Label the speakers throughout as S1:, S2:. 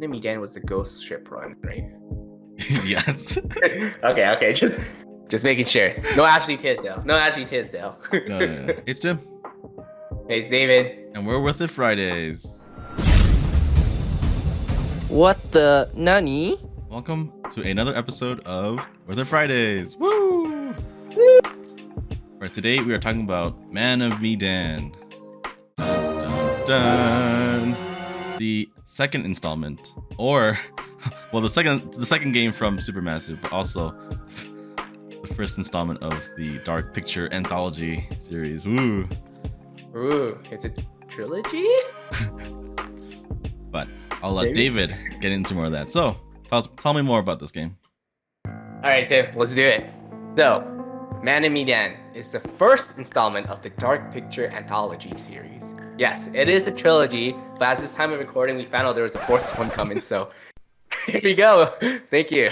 S1: Medan was the ghost ship run, right?
S2: Yes.
S1: Okay. Just making sure. No Ashley Tisdale.
S2: No. It's Tim.
S1: Hey, it's David.
S2: And we're with it Fridays.
S3: What the nani?
S2: Welcome to another episode of With It Fridays. Woo! Right, today we are talking about Man of Medan. Dun, dun, dun. The second installment, or well, the second game from Supermassive, but also the first installment of the Dark Picture Anthology series. Woo!
S1: Ooh, it's a trilogy?
S2: But I'll let David get into more of that. So, tell me more about this game.
S1: Alright, Tim, let's do it. So, Man of Medan is the first installment of the Dark Picture Anthology series. Yes, it is a trilogy, but as this time of recording, we found out there was a fourth one coming, so here we go. Thank you.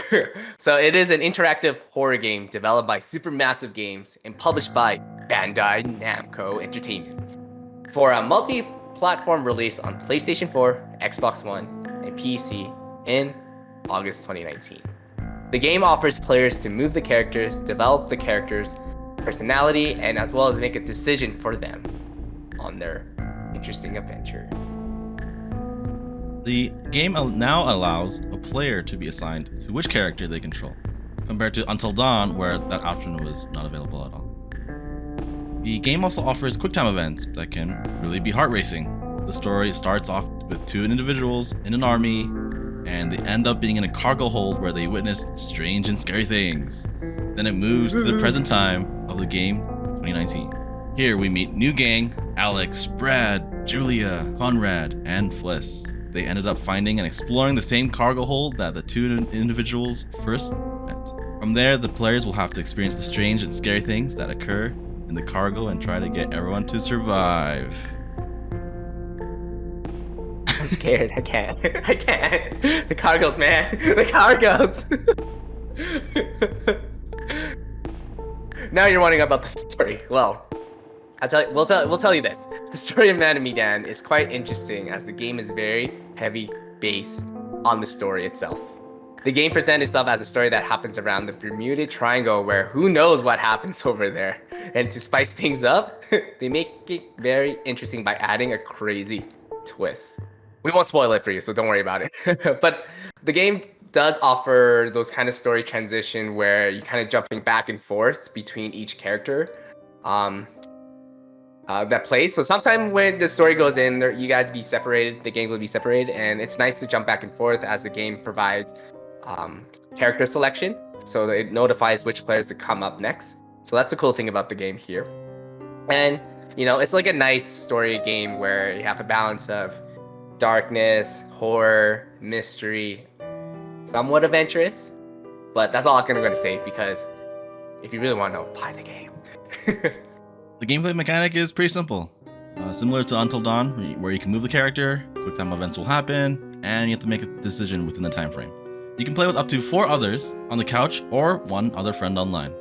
S1: So it is an interactive horror game developed by Supermassive Games and published by Bandai Namco Entertainment for a multi-platform release on PlayStation 4, Xbox One, and PC in August 2019. The game offers players to move the characters, develop the characters' personality, and as well as make a decision for them on their interesting adventure.
S2: The game now allows a player to be assigned to which character they control, compared to Until Dawn, where that option was not available at all. The game also offers QuickTime events that can really be heart-racing. The story starts off with two individuals in an army, and they end up being in a cargo hold where they witness strange and scary things. Then it moves to the present time of the game, 2019. Here we meet new gang, Alex, Brad, Julia, Conrad, and Fliss. They ended up finding and exploring the same cargo hold that the two individuals first met. From there, the players will have to experience the strange and scary things that occur in the cargo and try to get everyone to survive.
S1: I'm scared. I can't. The cargoes, man. The cargoes. Now you're wondering about the story. Well, we'll tell you this. The story of Man of Medan is quite interesting as the game is very heavy based on the story itself. The game presents itself as a story that happens around the Bermuda Triangle where who knows what happens over there. And to spice things up, they make it very interesting by adding a crazy twist. We won't spoil it for you, so don't worry about it. But the game does offer those kind of story transition where you kind of jumping back and forth between each character that plays. So sometime when the story goes in, you guys be separated, the game will be separated, and it's nice to jump back and forth as the game provides character selection, so that it notifies which players to come up next. So that's a cool thing about the game here. And, you know, it's like a nice story game where you have a balance of darkness, horror, mystery, somewhat adventurous, but that's all I'm gonna say because if you really want to know, buy the game.
S2: The gameplay mechanic is pretty simple. Similar to Until Dawn, where you can move the character, QuickTime events will happen, and you have to make a decision within the time frame. You can play with up to 4 others on the couch or 1 other friend online.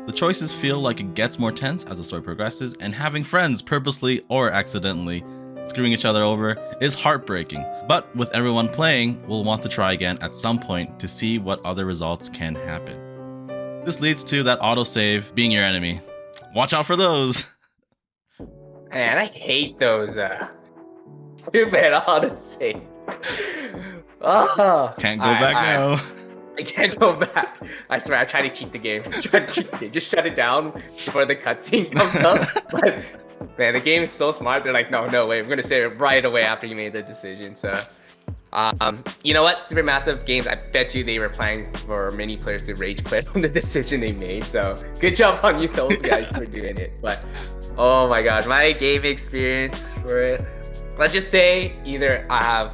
S2: The choices feel like it gets more tense as the story progresses, and having friends purposely or accidentally screwing each other over is heartbreaking. But with everyone playing, we'll want to try again at some point to see what other results can happen. This leads to that autosave being your enemy. Watch out for those.
S1: Man, I hate those stupid autosave. Oh,
S2: Can't go back now.
S1: I can't go back. I swear, I try to cheat the game. Just shut it down before the cutscene comes up. But man, the game is so smart. They're like, no way. We're gonna say it right away after you made the decision. So, you know what? Supermassive Games. I bet you they were planning for many players to rage quit on the decision they made. So, good job on you, those guys, for doing it. But, oh my god, my game experience for it. Let's just say either I have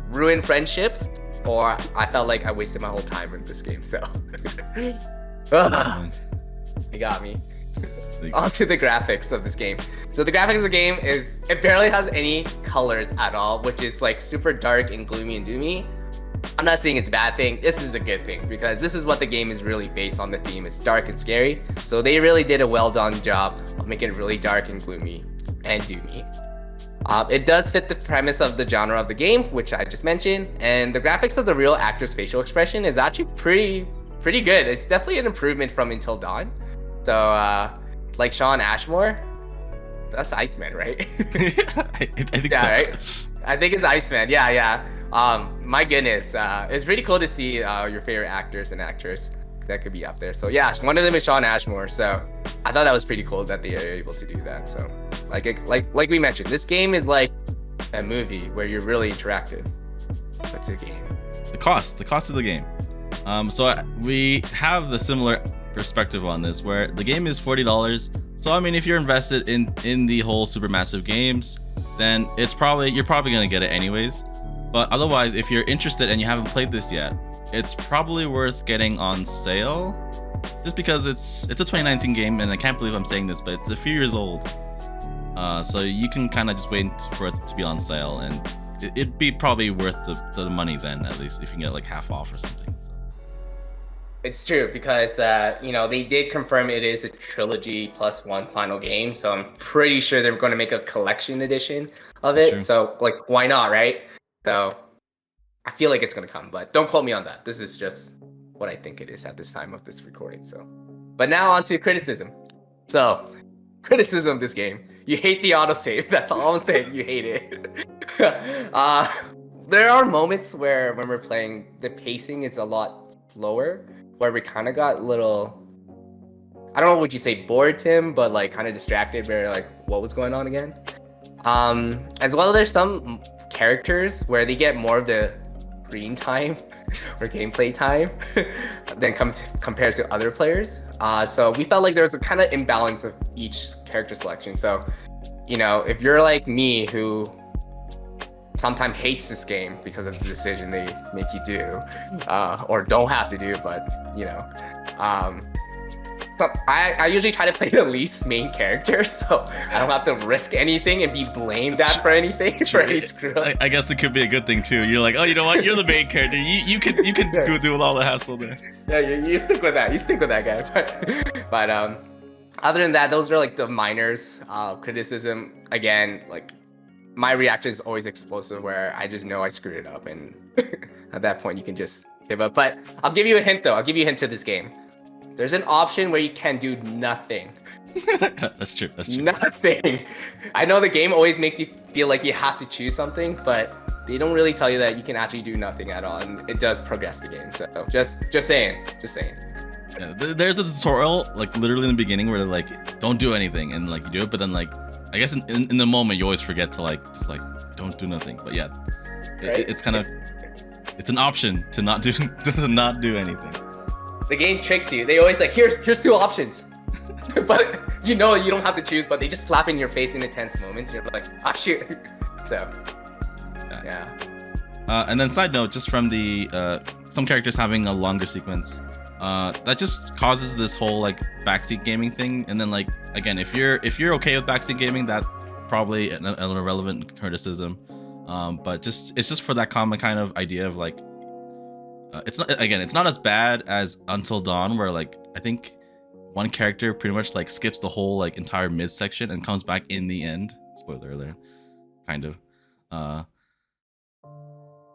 S1: ruined friendships, or I felt like I wasted my whole time in this game. So, they got me. Onto the graphics of this game. So the graphics of the game is, it barely has any colors at all, which is like super dark and gloomy and doomy. I'm not saying it's a bad thing. This is a good thing because this is what the game is really based on. The theme is dark and scary. So they really did a well done job of making it really dark and gloomy and doomy. It does fit the premise of the genre of the game, which I just mentioned, and the graphics of the real actor's facial expression is actually pretty good. It's definitely an improvement from Until Dawn. So, like Sean Ashmore, that's Iceman, right?
S2: I think
S1: Yeah,
S2: so.
S1: right. I think it's Iceman. Yeah. My goodness, it's really cool to see your favorite actors and actors that could be up there. So yeah, one of them is Sean Ashmore. So I thought that was pretty cool that they are able to do that. So like we mentioned, this game is like a movie where you're really interactive. It's a game.
S2: The cost of the game. So we have the similar perspective on this, where the game is $40. So I mean, if you're invested in the whole Supermassive Games, then you're probably gonna get it anyways. But otherwise, if you're interested and you haven't played this yet, it's probably worth getting on sale, just because it's a 2019 game, and I can't believe I'm saying this, but it's a few years old. So you can kind of just wait for it to be on sale, and it'd be probably worth the money then, at least if you can get like half off or something. So.
S1: It's true because they did confirm it is a trilogy plus one final game, so I'm pretty sure they're going to make a collection edition of it.
S2: True.
S1: So like, why not, right? So I feel like it's going to come, but don't quote me on that. This is just what I think it is at this time of this recording. So, but now on to criticism. So, criticism of this game: you hate the autosave. That's all I'm saying. You hate it. There are moments where when we're playing, the pacing is a lot slower, where we kind of got a little, I don't know, would you say bored, Tim, but like kind of distracted. Where like, what was going on again? As well, there's some characters where they get more of the screen time or gameplay time than compared to other players. So we felt like there was a kind of imbalance of each character selection. So, if you're like me, who sometimes hates this game because of the decision they make you do, or don't have to do, but so I usually try to play the least main character, so I don't have to risk anything and be blamed at for anything for any screw up.
S2: I guess it could be a good thing too. You're like, oh, you know what? You're the main character. You can go do all the hassle there.
S1: Yeah, you stick with that. You stick with that guy. But other than that, those are like the minors. Criticism, again, like my reaction is always explosive, where I just know I screwed it up, and at that point you can just give up. But I'll give you a hint though. I'll give you a hint to this game. There's an option where you can do nothing.
S2: That's true.
S1: Nothing. I know the game always makes you feel like you have to choose something, but they don't really tell you that you can actually do nothing at all, and it does progress the game. So just saying.
S2: Yeah, there's a tutorial, like literally in the beginning, where they're like, don't do anything, and like you do it, but then like I guess in the moment you always forget to like just like don't do nothing. But yeah,
S1: Right?
S2: it's kind of it's an option to not do anything.
S1: The game tricks you. They always like, here's two options. But you don't have to choose, but they just slap in your face in intense moments. You're like, ah, shoot. So, yeah.
S2: And then side note, just from the some characters having a longer sequence, that just causes this whole like backseat gaming thing. And then like again, if you're okay with backseat gaming, that's probably an irrelevant criticism. But it's just for that common kind of idea of like, it's not as bad as Until Dawn, where like I think one character pretty much like skips the whole like entire midsection and comes back in the end. Spoiler alert, kind of.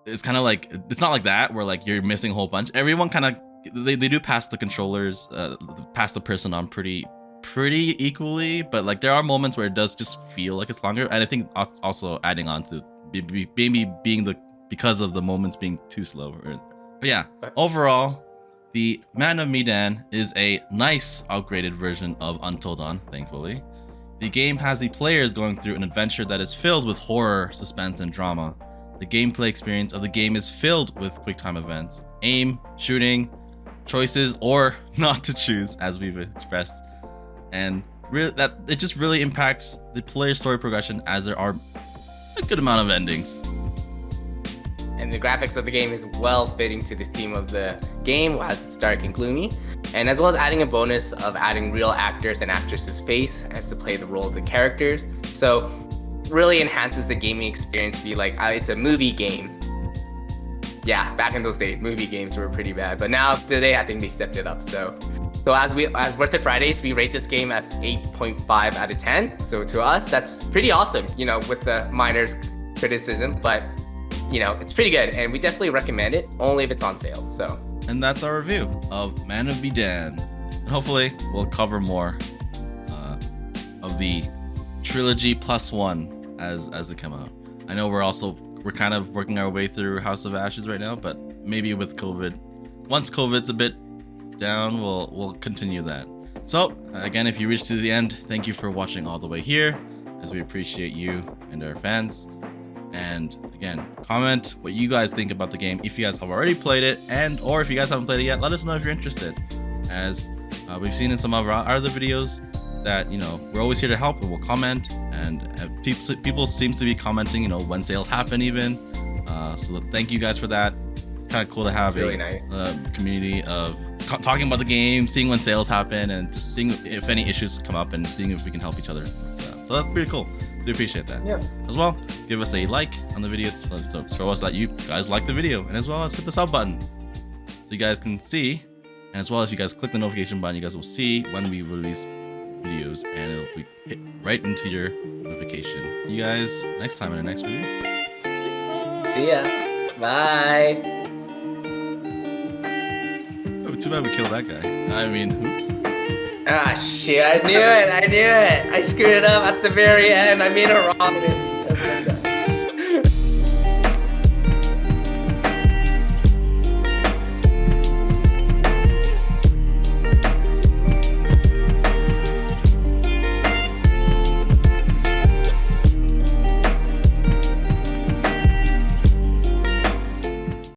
S2: It's kind of like, it's not like that where like you're missing a whole bunch. Everyone kind of they do pass the controllers, pass the person on pretty equally, but like there are moments where it does just feel like it's longer. And I think also adding on to maybe being because of the moments being too slow. But yeah, overall, the Man of Medan is a nice upgraded version of Until Dawn, thankfully. The game has the players going through an adventure that is filled with horror, suspense, and drama. The gameplay experience of the game is filled with quick-time events, aim, shooting, choices, or not to choose, as we've expressed. And that it just really impacts the player's story progression, as there are a good amount of endings.
S1: And the graphics of the game is well fitting to the theme of the game, as it's dark and gloomy, and as well as adding a bonus of adding real actors and actresses' face as to play the role of the characters. So really enhances the gaming experience to be like, it's a movie game. Yeah, back in those days, movie games were pretty bad, but now today I think they stepped it up. So So as Worth It Fridays, we rate this game as 8.5 out of 10. So to us, that's pretty awesome, you know, with the minor criticism, but you know, it's pretty good, and we definitely recommend it only if it's on sale. So.
S2: And that's our review of Man of Medan. And hopefully we'll cover more of the trilogy plus one as they come out. I know we're kind of working our way through House of Ashes right now, but maybe with COVID, once COVID's a bit down, we'll continue that. So again, if you reached to the end, thank you for watching all the way here, as we appreciate you and our fans. And again, comment what you guys think about the game if you guys have already played it, or if you guys haven't played it yet, let us know if you're interested. As we've seen in some of our other videos, that, you know, we're always here to help, and we'll comment. And people seems to be commenting, you know, when sales happen even. So thank you guys for that. It's kind of cool to have
S1: really
S2: a community of talking about the game, seeing when sales happen, and just seeing if any issues come up, and seeing if we can help each other. So that's pretty cool. We appreciate that.
S1: Yeah.
S2: As well, give us a like on the video to show us that you guys like the video, and as well as hit the sub button so you guys can see, and as well as you guys click the notification button, you guys will see when we release videos, and it'll be hit right into your notification. See you guys next time in the next video.
S1: See ya. Bye.
S2: Oh, too bad we killed that guy. I mean, oops.
S1: Ah, shit, I knew it. I screwed it up at the very end. I made a wrong.